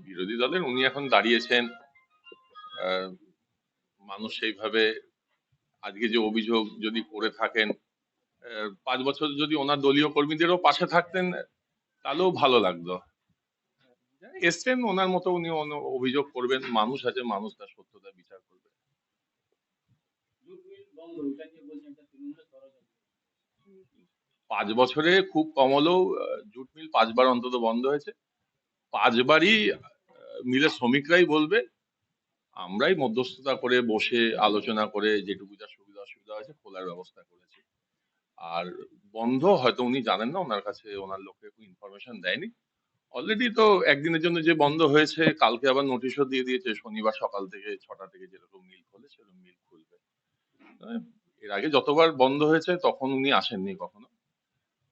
বিরোধী দলের উনি এখন দাঁড়িয়েছেন, আহ, মানুষ সেইভাবে আজকে যে অভিযোগ যদি করে থাকেন, 5 বছর যদি ওনার দলীয় কর্মীদেরও পাশে থাকতেন তাহলেও ভালো লাগতো। এসছেন ওনার মতো, উনি অভিযোগ করবেন, মানুষ আছে, মানুষ তার সত্যতা বিচার করবে। 5 বছরে খুব কম হলেও জুট মিল 5বার অন্তত বন্ধ হয়েছে। 5বারই মিলের শ্রমিকরাই বলবে, আমরাই মধ্যস্থতা করে বসে আলোচনা করে যেটুকু যা সুবিধা অসুবিধা হয়েছে খোলার ব্যবস্থা করেছি। আর বন্ধ হয়তো উনি জানেন না, ওনার কাছে ওনার লোকে ইনফরমেশন দেয়নি। অলরেডি তো একদিনের জন্য যে বন্ধ হয়েছে, কালকে আবার নোটিশও দিয়ে দিয়েছে, শনিবার সকাল থেকে 6টা থেকে যেরকম মিল খোলে সেরকম মিল খুলবে। এর আগে যতবার বন্ধ হয়েছে তখন উনি আসেননি কখনো।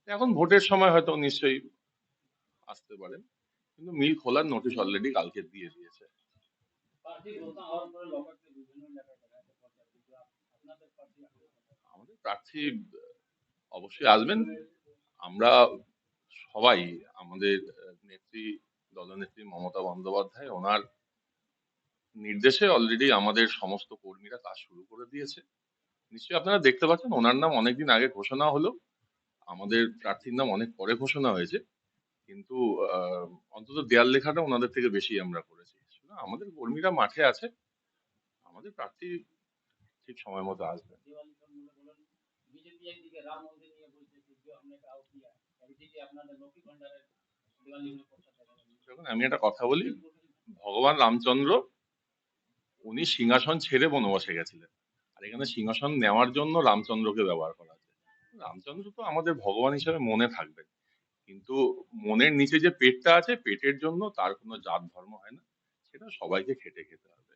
এখন ভোটের সময় হয়তো নিশ্চয়ই আসতে পারেন, কিন্তু মিল খোলার নোটিশ অলরেডি কালকে দিয়ে দিয়েছে। আমাদের প্রার্থী অবশ্যই আসবেন। আমরা সবাই, আমাদের নেত্রী, দলনেত্রী মমতা বন্দ্যোপাধ্যায়, ওনার নির্দেশে অলরেডি আমাদের সমস্ত কর্মীরা কাজ শুরু করে দিয়েছে। নিশ্চয়ই আপনারা দেখতে পাচ্ছেন, ওনার নাম অনেকদিন আগে ঘোষণা হলো, আমাদের প্রার্থীর নাম অনেক পরে ঘোষণা হয়েছে, কিন্তু অন্তত দেয়াল লেখাটা ওনাদের থেকে বেশি আমরা করেছি। আমাদের কর্মীরা মাঠে আছে, আমাদের প্রার্থী ঠিক সময় মতো আসবে। দেখুন, আমি একটা কথা বলি, ভগবান রামচন্দ্র উনি সিংহাসন ছেড়ে বনবাসে গেছিলেন, আর এখানে সিংহাসন নেওয়ার জন্য রামচন্দ্রকে ব্যবহার করা আছে। রামচন্দ্র তো আমাদের ভগবান হিসেবে মনে থাকবেন, কিন্তু মনের নিচে যে পেটটা আছে, পেটের জন্য তার কোনো জাত ধর্ম হয় না, সেটা সবাইকে খেটে খেতে হবে।